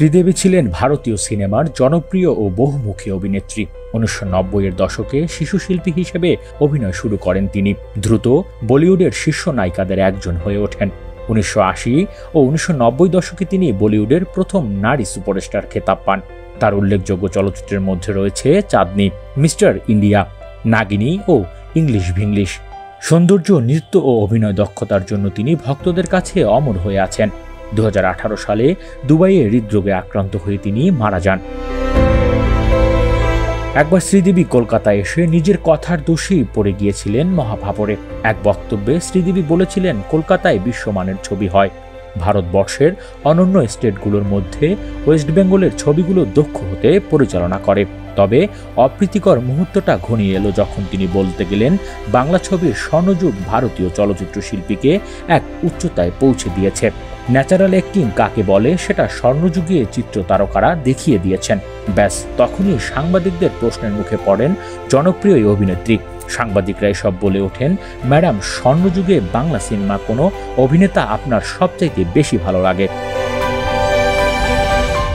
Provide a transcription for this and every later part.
শ্রীদেবী ছিলেন ভারতীয় সিনেমার জনপ্রিয় ও বহুমুখী অভিনেত্রী। 1990-এর দশকে শিশু শিল্পী হিসেবে অভিনয় শুরু করেন তিনি। দ্রুত বলিউডের শীর্ষ নায়িকাদের একজন হয়ে ওঠেন। 1980 ও 1990 দশকে তিনি বলিউডের প্রথম নারী সুপারস্টার খেতাব পান। তার উল্লেখযোগ্য চলচ্চিত্রের মধ্যে রয়েছে চাঁদনি, মিস্টার ইন্ডিয়া, নাগিনী ও ইংলিশ ভিংলিশ। সৌন্দর্য, নৃত্য ও অভিনয় দক্ষতার জন্য তিনি ভক্তদের কাছে অমর হয়ে আছেন। 2018 সালে দুবাইয়ে হৃদরোগে আক্রান্ত হয়ে তিনি মারা যান। একবার শ্রীদেবী কলকাতায় এসে নিজের কথার দোষেই পড়ে গিয়েছিলেন মহাভাবরে। এক বক্তব্যে শ্রীদেবী বলেছিলেন, কলকাতায় বিশ্বমানের ছবি হয়। ভারতবর্ষের অনন্য স্টেটগুলোর মধ্যে ওয়েস্ট বেঙ্গলের ছবিগুলো দক্ষ হতে পরিচালনা করে। তবে অপ্রীতিকর মুহূর্তটা ঘনিয়ে এলো যখন তিনি বলতে গেলেন, বাংলা ছবির স্বর্ণযুগ ভারতীয় চলচ্চিত্র শিল্পীকে এক উচ্চতায় পৌঁছে দিয়েছে। ন্যাচারাল অ্যাক্টিং কাকে বলে সেটা স্বর্ণযুগে চিত্র তারকারা দেখিয়ে দিয়েছেন। ব্যাস, তখনই সাংবাদিকদের প্রশ্নের মুখে পড়েন জনপ্রিয় এই অভিনেত্রী। সাংবাদিকরা এসব বলে ওঠেন, ম্যাডাম, স্বর্ণযুগে বাংলা সিনেমা কোনো অভিনেতা আপনার সবচাইতে বেশি ভালো লাগে?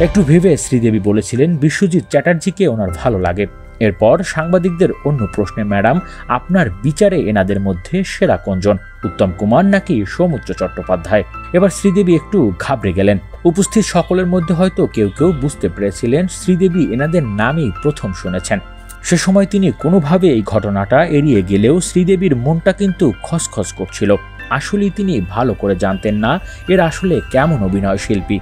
একটু ভেবে শ্রীদেবী বলেছিলেন, বিশ্বজিৎ চ্যাটার্জিকে ওনার ভালো লাগে। এরপর সাংবাদিকদের অন্য প্রশ্নে, ম্যাডাম, আপনার বিচারে এনাদের মধ্যে সেরা কোনজন, উত্তম কুমার নাকি সৌমিত্র চট্টোপাধ্যায়? এবার শ্রীদেবী একটু ঘাবড়ে গেলেন। উপস্থিত সকলের মধ্যে হয়তো কেউ কেউ বুঝতে পেরেছিলেন শ্রীদেবী এনাদের নামেই প্রথম শুনেছেন। সে সময় তিনি কোনোভাবে এই ঘটনাটা এড়িয়ে গেলেও শ্রীদেবীর মনটা কিন্তু খসখস করছিল। আসলেই তিনি ভালো করে জানতেন না এর আসলে কেমন অভিনয় শিল্পী।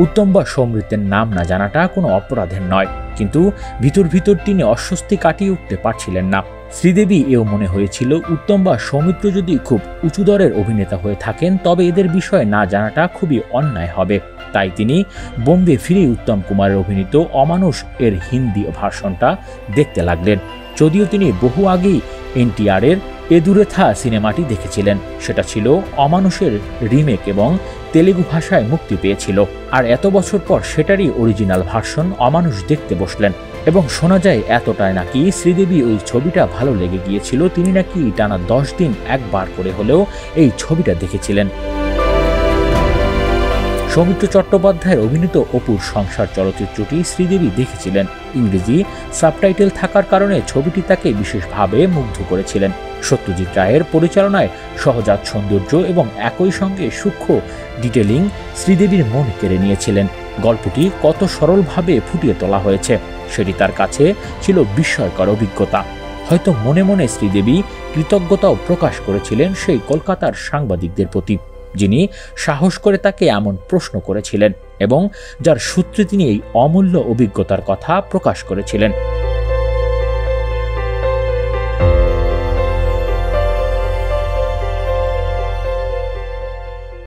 উত্তম বা সৌমিত্রের নাম না জানাটা কোনো অপরাধের নয়, কিন্তু ভিতর ভিতর তিনি অস্বস্তি কাটিয়ে উঠতে পারছিলেন না। শ্রীদেবী এও মনে হয়েছিল, উত্তম বা সৌমিত্র যদি খুব উঁচু দরের অভিনেতা হয়ে থাকেন তবে এদের বিষয়ে না জানাটা খুবই অন্যায় হবে। তাই তিনি বোম্বে ফিরে উত্তম কুমারের অভিনীত অমানুষ এর হিন্দি ভার্সনটা দেখতে লাগলেন। যদিও তিনি বহু আগেই এনটিআরের এদুরেথা সিনেমাটি দেখেছিলেন, সেটা ছিল অমানুষের রিমেক এবং তেলেগু ভাষায় মুক্তি পেয়েছিল। আর এত বছর পর সেটারই অরিজিনাল ভার্সন অমানুষ দেখতে বসলেন। এবং শোনা যায় এতটাই নাকি শ্রীদেবী ওই ছবিটা ভালো লেগে গিয়েছিল, তিনি নাকি টানা 10 দিন একবার করে হলেও এই ছবিটা দেখেছিলেন। সৌমিত্র চট্টোপাধ্যায়ের অভিনীত অপুর সংসার চলচ্চিত্রটি শ্রীদেবী দেখেছিলেন। ইংরেজি সাবটাইটেল থাকার কারণে ছবিটি তাকে বিশেষভাবে মুগ্ধ করেছিলেন। সত্যজিৎ রায়ের পরিচালনায় সহজাত সৌন্দর্য এবং একই সঙ্গে সূক্ষ্ম ডিটেলিং শ্রীদেবীর মন কেড়ে নিয়েছিলেন। গল্পটি কত সরলভাবে ফুটিয়ে তোলা হয়েছে সেটি তার কাছে ছিল বিস্ময়কর অভিজ্ঞতা। হয়তো মনে মনে শ্রীদেবী কৃতজ্ঞতাও প্রকাশ করেছিলেন সেই কলকাতার সাংবাদিকদের প্রতি, যিনি সাহস করে তাকে এমন প্রশ্ন করেছিলেন এবং যার সূত্রে তিনি এই অমূল্য অভিজ্ঞতার কথা প্রকাশ করেছিলেন।